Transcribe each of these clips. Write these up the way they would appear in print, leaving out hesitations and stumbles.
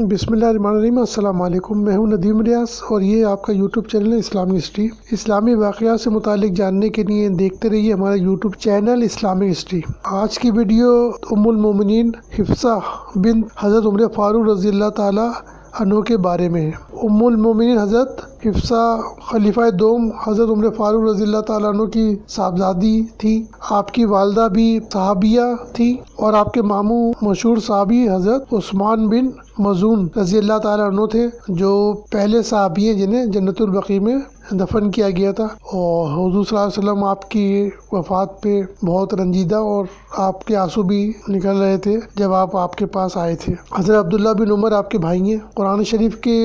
بسم اللہ الرحمن الرحیم۔ السلام علیکم، میں ہوں ندیم ریاض اور یہ آپ کا یوٹیوب چینل ہے اسلامک ہسٹری۔ اسلامی واقعات سے متعلق جاننے کے لیے دیکھتے رہیے ہمارا یوٹیوب چینل اسلامک ہسٹری۔ آج کی ویڈیو ام المومنین حفصہ بنت حضرت عمر فاروق رضی اللہ تعالی عنہ کے بارے میں ہے۔ ام المومنین حضرت حفصہ خلیفہ دوم حضرت عمر فاروق رضی اللہ تعالیٰ عنہ کی صاحبزادی تھی۔ آپ کی والدہ بھی صحابیہ تھی اور آپ کے ماموں مشہور صحابی حضرت عثمان بن مظعون رضی اللہ تعالیٰ عنہ تھے، جو پہلے صحابی ہیں جنہیں جنت البقیع میں دفن کیا گیا تھا۔ اور حضور صلی اللہ علیہ وسلم آپ کی وفات پہ بہت رنجیدہ اور آپ کے آنسو بھی نکل رہے تھے جب آپ کے پاس آئے تھے۔ حضرت عبداللہ بن عمر آپ کے بھائی ہیں۔ قرآن شریف کے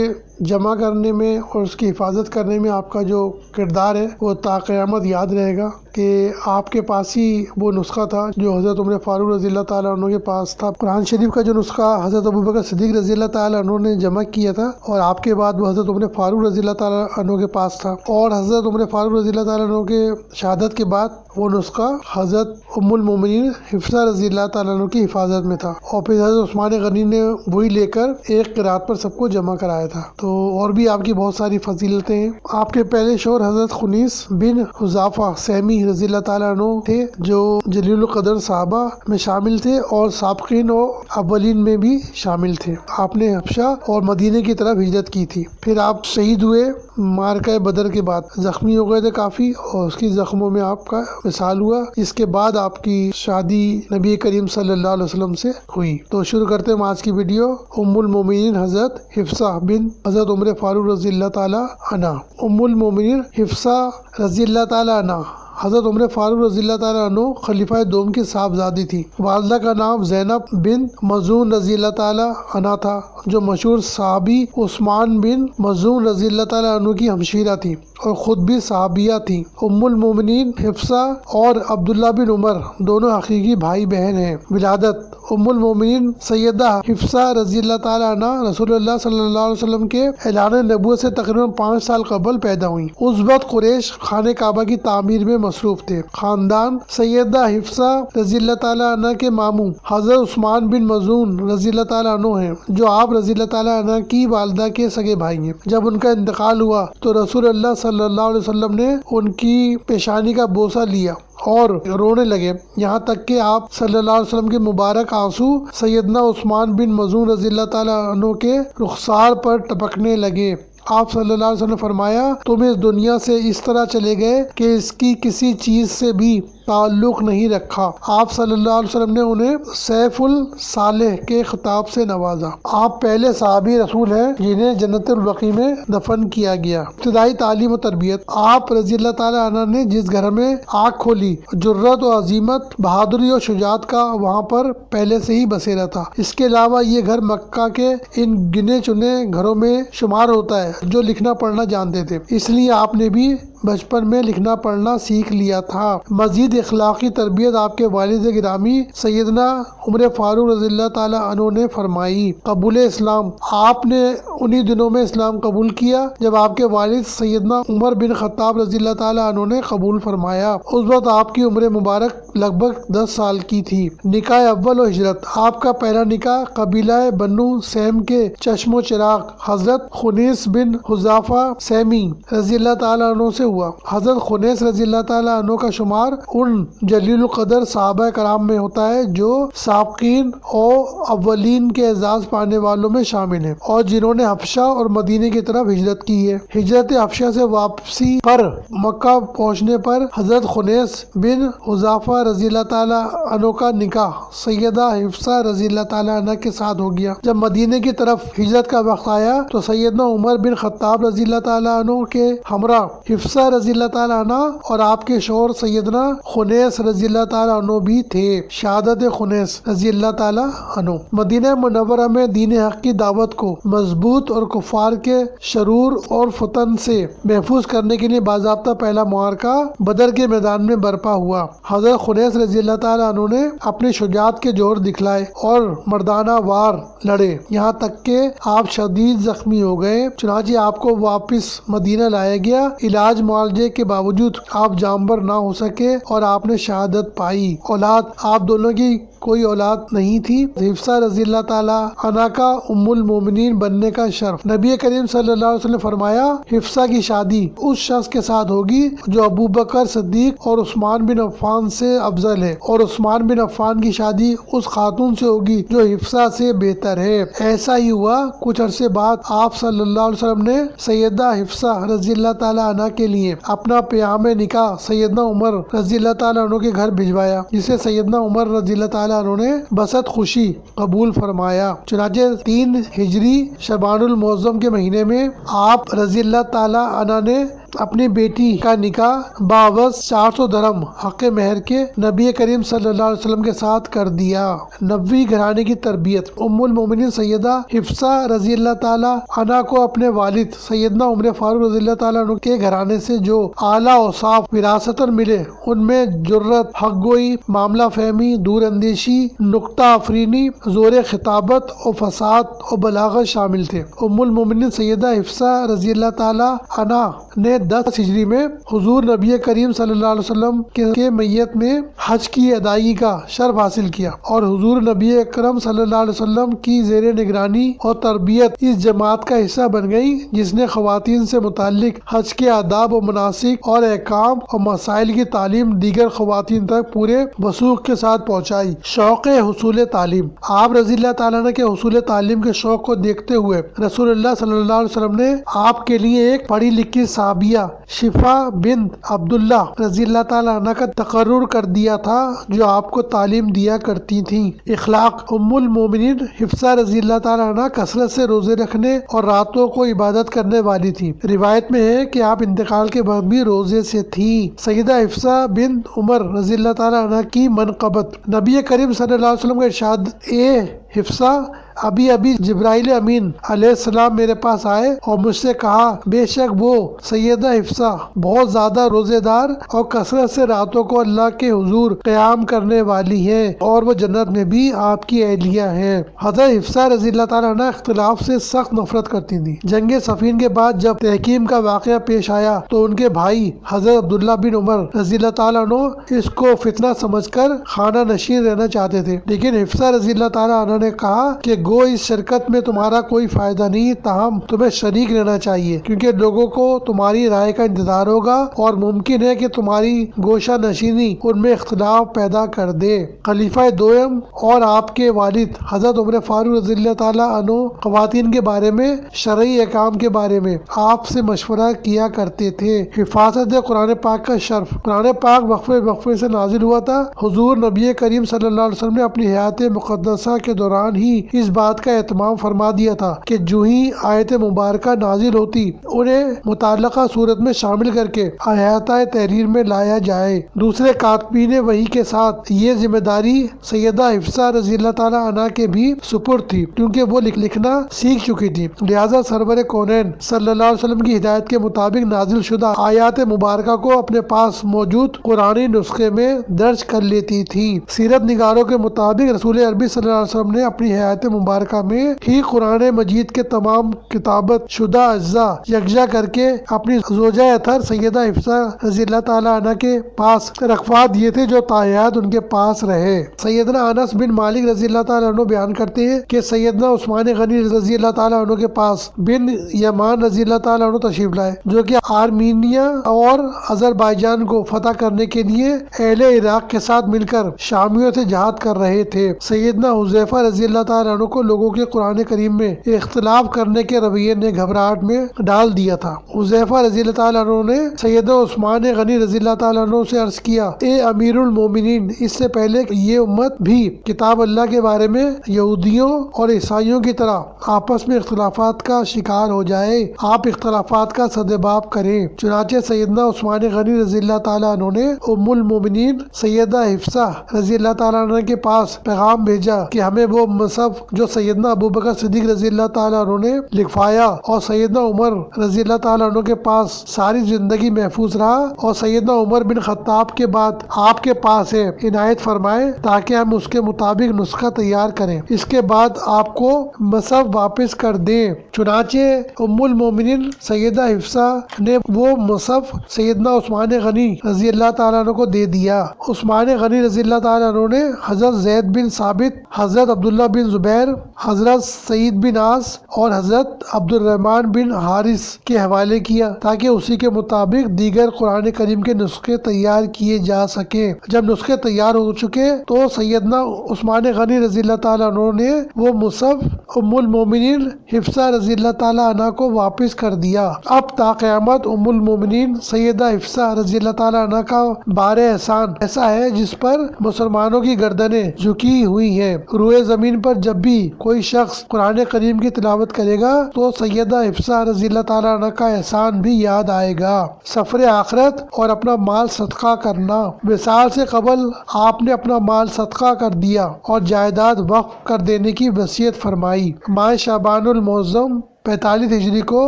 جمع کرنے میں اور اس کی حفاظت کرنے میں آپ کا جو کردار ہے وہ تا قیامت یاد رہے گا کہ آپ کے پاس ہی وہ نسخہ تھا جو حضرت عمر فاروق رضی اللہ تعالیٰ عنہ کے پاس تھا۔ قرآن شریف کا جو نسخہ حضرت ابوبکر صدیق رضی اللہ تعالیٰ عنہ نے جمع کیا تھا اور آپ کے بعد وہ حضرت عمر فاروق رضی اللہ تعالیٰ عنہ کے پاس تھا، اور حضرت عمر فاروق رضی اللہ تعالیٰ عنہ کے شہادت کے بعد وہ نسخہ حضرت ام المومنین حفصہ رضی اللہ تعالیٰ عنہ کی حفاظت میں تھا، اور پھر حضرت عثمان غنی نے وہی لے کر ایک قرات پر سب کو جمع کرایا تھا۔ تو اور بھی آپ کی بہت ساری فضیلتیں ہیں۔ آپ کے پہلے شوہر حضرت خنیس بن حذافہ سہمی رضی اللہ تعالیٰ عنہ تھے، جو جلیل القدر صحابہ میں شامل تھے اور سابقین و اولین میں بھی شامل تھے۔ آپ نے حبشہ اور مدینے کی طرف ہجرت کی تھی، پھر آپ شہید ہوئے معرکہ بدر کے بعد، زخمی ہو گئے تھے کافی اور اس کی زخموں میں آپ کا وصال ہوا۔ اس کے بعد آپ کی شادی نبی کریم صلی اللہ علیہ وسلم سے ہوئی۔ تو شروع کرتے ہیں آج کی ویڈیو۔ ام المومنین حضرت حفصہ بنت حضرت عمر فاروق رضی اللہ تعالی عنہ۔ ام المومنین حفصہ رضی اللہ تعالی عنہ حضرت عمر فاروق رضی اللہ تعالیٰ عنہ خلیفہ دوم کی صاحبزادی تھی۔ والدہ کا نام زینب بنت مظعون رضی اللہ تعالیٰ عنہ تھا، جو مشہور صحابی عثمان بن مظعون رضی اللہ تعالیٰ عنہ کی ہمشیرہ تھی اور خود بھی صحابیہ تھی۔ ام المومنین حفصہ اور عبداللہ بن عمر دونوں حقیقی بھائی بہن ہیں۔ ولادت: ام المومنین سیدہ حفصہ رضی اللہ تعالیٰ عنہ رسول اللہ صلی اللہ علیہ وسلم کے اعلان نبوت سے تقریباً 5 سال قبل پیدا ہوئیں۔ اس وقت قریش خانہ کعبہ کی تعمیر میں مصروف تھے۔ خاندان: سیدہ حفصہ رضی اللہ تعالیٰ عنہ کے ماموں حضرت عثمان بن مظعون رضی اللہ تعالیٰ عنہ ہیں، جو آپ رضی اللہ تعالیٰ عنہ کی والدہ کے سگے بھائی ہیں۔ جب ان کا انتقال ہوا تو رسول اللہ صلی اللہ علیہ وسلم نے ان کی پیشانی کا بوسہ لیا اور رونے لگے، یہاں تک کہ آپ صلی اللہ علیہ وسلم کے مبارک آنسو سیدنا عثمان بن مظعون رضی اللہ تعالیٰ عنہ کے رخسار پر ٹپکنے لگے۔ آپ صلی اللہ علیہ وسلم نے فرمایا، تم اس دنیا سے اس طرح چلے گئے کہ اس کی کسی چیز سے بھی تعلق نہیں رکھا۔ آپ صلی اللہ علیہ وسلم نے انہیں سیف الصالح کے خطاب سے نوازا۔ آپ پہلے صحابی رسول ہیں جنہیں جنت البقیع میں دفن کیا گیا۔ ابتدائی تعلیم و تربیت: آپ رضی اللہ تعالیٰ عنہ نے جس گھر میں آنکھ کھولی، جرأت و عزیمت، بہادری اور شجاعت کا وہاں پر پہلے سے ہی بسیرا تھا۔ اس کے علاوہ یہ گھر مکہ کے ان گنے چنے گھروں میں شمار ہوتا ہے جو لکھنا پڑھنا جانتے تھے، اس لیے آپ نے بھی بچپن میں لکھنا پڑھنا سیکھ لیا تھا۔ مزید اخلاقی تربیت آپ کے والد گرامی سیدنا عمر فاروق رضی اللہ تعالیٰ عنہ نے فرمائی۔ قبول اسلام: آپ نے انہی دنوں میں اسلام قبول کیا جب آپ کے والد سیدنا عمر بن خطاب رضی اللہ تعالیٰ عنہ نے قبول فرمایا۔ اس وقت آپ کی عمر مبارک لگ بھگ 10 سال کی تھی۔ نکاح اول و ہجرت: آپ کا پہلا نکاح قبیلہ بنو سہم کے چشم و چراغ حضرت خنیس بن حذافہ سہمی رضی اللہ تعالیٰ عنہ سے ہوا۔ حضرت خنیس رضی اللہ تعالیٰ عنہ کا شمار ان جلیل القدر صحابہ کرام میں ہوتا ہے جو سابقین اور اولین کے اعزاز پانے والوں میں شامل ہیں اور جنہوں نے حبشہ اور مدینے کی طرف ہجرت کی ہے۔ ہجرت حبشہ سے واپسی پر مکہ پہنچنے پر حضرت خنیس بن حذافہ رضی اللہ تعالیٰ عنہ کا نکاح سیدہ حفصہ رضی اللہ تعالیٰ عنہ کے ساتھ ہو گیا۔ جب مدینے کی طرف ہجرت کا وقت آیا تو سیدنا عمر بن خطاب رضی اللہ تعالیٰ عنہ کے ہمراہ حفصہ رضی اللہ تعالیٰ عنہ اور آپ کے شوہر سیدنا خنیس رضی اللہ تعالیٰ عنہ بھی تھے۔ شہادت خنیس رضی اللہ تعالیٰ عنہ: مدینہ منورہ میں دین حق کی دعوت کو مضبوط اور کفار کے شرور اور فتن سے محفوظ کرنے کے لیے باضابطہ پہلا معرکہ بدر کے میدان میں برپا ہوا۔ حضرت خنیس رضی اللہ تعالیٰ عنہ نے اپنی شجاعت کے جوہر دکھلائے اور مردانہ وار لڑے، یہاں تک کہ آپ شدید زخمی ہو گئے۔ چنانچہ آپ کو واپس مدینہ لایا گیا۔ علاج معالجے کے باوجود آپ جانبر نہ ہو سکے اور آپ نے شہادت پائی۔ اولاد: آپ دونوں کی کوئی اولاد نہیں تھی۔ حفصہ رضی اللہ تعالیٰ عنہا کا ام المومنین بننے کا شرف۔ نبی کریم صلی اللہ علیہ وسلم نے فرمایا حفصہ کی شادی اس شخص کے ساتھ ہوگی جو ابو بکر صدیق اور عثمان بن عفان سے افضل ہے، اور عثمان بن عفان کی شادی اس خاتون سے ہوگی جو حفصہ سے بہتر ہے۔ ایسا ہی ہوا۔ کچھ عرصے بعد آپ صلی اللہ علیہ وسلم نے سیدہ حفصہ رضی اللہ تعالیٰ عنہ کے لیے اپنا پیام نکاح سیدنا عمر رضی اللہ تعالیٰ عنہ کے گھر بھجوایا، جسے سیدنا عمر رضی اللہ تعالیٰ عنہ نے بسط خوشی قبول فرمایا۔ چنانچہ 3 ہجری شعبان المعظم کے مہینے میں آپ رضی اللہ تعالیٰ عنہ نے اپنی بیٹی کا نکاح باوز 400 درہم حق مہر کے نبی کریم صلی اللہ علیہ وسلم کے ساتھ کر دیا۔ نبوی گھرانے کی تربیت۔ ام المومنین سیدہ حفصہ رضی اللہ تعالیٰ عنہا کو اپنے والد سیدنا عمر فاروق رضی اللہ تعالیٰ عنہ کے گھرانے سے جو اعلیٰ اوصاف وراثتاً ملے ان میں جرت، حق گوئی، معاملہ فہمی، دور اندیشی، نکتہ افرینی، زور خطابت اور فصاحت اور بلاغت شامل تھے۔ ام المومنین سیدہ حفصہ رضی اللہ تعالیٰ عنہا نے 10 ہجری میں حضور نبی کریم صلی اللہ علیہ وسلم کے میت میں حج کی ادائیگی کا شرف حاصل کیا، اور حضور نبی اکرم صلی اللہ علیہ وسلم کی زیر نگرانی اور تربیت اس جماعت کا حصہ بن گئی جس نے خواتین سے متعلق حج کے آداب و مناسک اور احکام اور مسائل کی تعلیم دیگر خواتین تک پورے وثوق کے ساتھ پہنچائی۔ شوق حصول تعلیم۔ آپ رضی اللہ تعالیٰ عنہ کے حصول تعلیم کے شوق کو دیکھتے ہوئے رسول اللہ صلی اللہ علیہ وسلم نے آپ کے لیے ایک پڑھی لکھی صحابیہ شفا بنت عبداللہ رضی اللہ تعالیٰ عنہ کا تقرر کر دیا تھا جو آپ کو تعلیم دیا کرتی تھیں۔ اخلاق۔ ام المومنین حفصہ رضی اللہ تعالیٰ عنہ کثرت سے روزے رکھنے اور راتوں کو عبادت کرنے والی تھی۔ روایت میں ہے کہ آپ انتقال کے بعد بھی روزے سے تھی۔ سیدہ حفصہ بنت عمر رضی اللہ تعالیٰ عنہ کی منقبت۔ نبی کریم صلی اللہ علیہ وسلم کا ارشاد، اے حفصہ، ابھی جبرائیل امین علیہ السلام میرے پاس آئے اور مجھ سے کہا بے شک وہ سیدہ حفصہ بہت زیادہ روزے دار اور کثرت سے راتوں کو اللہ کے حضور قیام کرنے والی ہے، اور وہ جنت میں بھی آپ کی اہلیہ ہے۔ حضرت حفصہ رضی اللہ تعالیٰ عنہ اختلاف سے سخت نفرت کرتی تھی۔ جنگ صفین کے بعد جب تحکیم کا واقعہ پیش آیا تو ان کے بھائی حضرت عبداللہ بن عمر رضی اللہ تعالیٰ عنہ اس کو فتنہ سمجھ کر خانہ نشین رہنا چاہتے تھے، لیکن حفصہ رضی اللہ تعالیٰ عنہ نے کہا کہ گو اس شرکت میں تمہارا کوئی فائدہ نہیں، تاہم تمہیں شریک رہنا چاہیے، کیونکہ لوگوں کو تمہاری رائے کا انتظار ہوگا اور ممکن ہے کہ تمہاری گوشہ نشینی ان میں اختلاف پیدا کر دے۔ خلیفہ دوم اور آپ کے والد حضرت عمر فاروق رضی اللہ تعالیٰ عنہ خواتین کے بارے میں شرعی احکام کے بارے میں آپ سے مشورہ کیا کرتے تھے۔ حفاظت قرآن پاک کا شرف۔ قرآن پاک وقفے سے نازل ہوا تھا۔ حضور نبی کریم صلی اللہ علیہ وسلم نے اپنی حیات مقدسہ کے دوران ہی اس بات کا اہتمام فرما دیا تھا کہ جو ہی آیت مبارکہ نازل ہوتی انہیں متعلقہ صورت میں شامل کر کے احاطہ تحریر میں لایا جائے۔ دوسرے کاتبین وحی کے ساتھ یہ ذمہ داری سیدہ حفصہ رضی اللہ تعالیٰ عنہ کے بھی سپرد تھی، کیونکہ وہ لکھنا سیکھ چکی تھی، لہٰذا سرور کونین صلی اللہ علیہ وسلم کی ہدایت کے مطابق نازل شدہ آیات مبارکہ کو اپنے پاس موجود قرآنی نسخے میں درج کر لیتی تھی۔ سیرت نگاروں کے مطابق رسول عربی صلی اللہ علیہ وسلم نے اپنی حیات مبارکہ میں ہی قرآن مجید کے تمام کتابت شدہ اجزاء یکجا کر کے اپنی زوجہ اطہر سیدہ حفصہ رضی اللہ تعالیٰ عنہ کے پاس رکھوا دیے تھے جو تا حیات ان کے پاس رہے۔ سیدنا انس بن مالک رضی اللہ تعالیٰ عنہ بیان کرتے ہیں کہ سیدنا عثمان غنی رضی اللہ تعالیٰ عنہ کے پاس بن یمان رضی اللہ تعالیٰ عنہ تشریف لائے، جو کہ آرمینیا اور آذربائیجان کو فتح کرنے کے لیے اہل عراق کے ساتھ مل کر شامیوں سے جہاد کر رہے تھے۔ سیدنا حذیفہ رضی اللہ تعالیٰ عنہ کو لوگوں کے قرآن کریم میں اختلاف کرنے کے رویے نے گھبراہٹ میں ڈال دیا تھا۔ حذیفہ رضی اللہ تعالیٰ عنہ نے سیدنا عثمان غنی رضی اللہ تعالیٰ عنہ سے عرض کیا، اے امیر المومنین، اس سے پہلے کہ یہ امت بھی کتاب اللہ کے بارے میں یہودیوں اور عیسائیوں کی طرح آپس میں اختلافات کا شکار ہو جائے، آپ اختلافات کا سدباب کریں۔ چنانچہ سیدنا عثمان غنی رضی اللہ تعالیٰ عنہ نے ام المومنین سیدہ حفصہ رضی اللہ تعالیٰ عنہ کے پاس پیغام بھیجا کہ ہمیں وہ مصحف جو سیدنا ابو بکر صدیق رضی اللہ تعالیٰ عنہ نے لکھوایا اور سیدنا عمر رضی اللہ تعالیٰ عنہ کے پاس ساری زندگی محفوظ رہا اور سیدنا عمر بن خطاب کے بعد آپ کے پاس ہے عنایت فرمائے تاکہ ہم اس کے مطابق نسخہ تیار کریں، اس کے بعد آپ کو مصحف واپس کر دیں۔ چنانچہ ام المومنین سیدہ حفصہ نے وہ مصحف سیدنا عثمان غنی رضی اللہ تعالیٰ عنہ کو دے دیا۔ عثمان غنی رضی اللہ تعالیٰ عنہ نے حضرت زید بن ثابت، حضرت عبداللہ بن زبیر، حضرت سعید بن عاص اور حضرت عبد الرحمن بن حارث کے حوالے کیا تاکہ اسی کے مطابق دیگر قرآن کریم کے نسخے تیار کیے جا سکیں۔ جب نسخے تیار ہو چکے تو سیدنا عثمان غنی رضی اللہ تعالیٰ عنہ نے وہ مصحف ام المومنین حفصہ رضی اللہ تعالیٰ عنہ کو واپس کر دیا۔ اب تا قیامت ام المومنین سیدہ حفصہ رضی اللہ تعالیٰ عنہ کا بار احسان ایسا ہے جس پر مسلمانوں کی گردنیں جھکی ہوئی ہیں۔ روئے زمین پر جب بھی کوئی شخص قرآن کریم کی تلاوت کرے گا تو سیدہ حفصہ رضی اللہ تعالیٰ عنہ کا احسان بھی یاد آئے گا۔ سفر آخرت اور اپنا مال صدقہ کرنا۔ وصال سے قبل آپ نے اپنا مال صدقہ کر دیا اور جائیداد وقف کر دینے کی وصیت فرمائی۔ ماہ شعبان المعظم 45 ہجری کو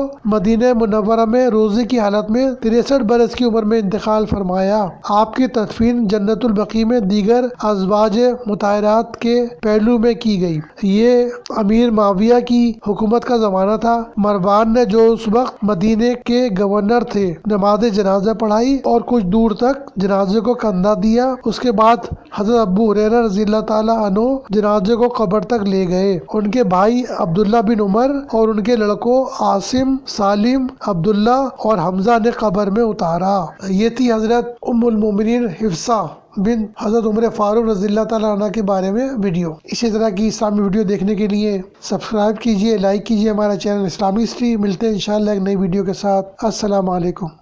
مدینہ منورہ میں روزے کی حالت میں 63 برس کی عمر میں انتقال فرمایا۔ آپ کی تدفین جنت البقیع میں دیگر ازواج مطہرات کے پہلو میں کی گئی۔ یہ امیر معاویہ کی حکومت کا زمانہ تھا۔ مروان نے جو اس وقت مدینہ کے گورنر تھے نماز جنازہ پڑھائی اور کچھ دور تک جنازے کو کندھا دیا۔ اس کے بعد حضرت ابو ہریرہ رضی اللہ تعالیٰ عنہ جنازے کو قبر تک لے گئے۔ ان کے بھائی عبداللہ بن عمر اور ان کے لڑکوں عاصم، سالم، عبداللہ اور حمزہ نے قبر میں اتارا۔ یہ تھی حضرت ام المومنین حفصہ بن حضرت عمر فاروق رضی اللہ تعالیٰ عنہ کے بارے میں ویڈیو۔ اسی طرح کی اسلامی ویڈیو دیکھنے کے لیے سبسکرائب کیجیے، لائک کیجیے ہمارا چینل اسلامی ہسٹری۔ ملتے ہیں انشاءاللہ ایک نئی ویڈیو کے ساتھ۔ السلام علیکم۔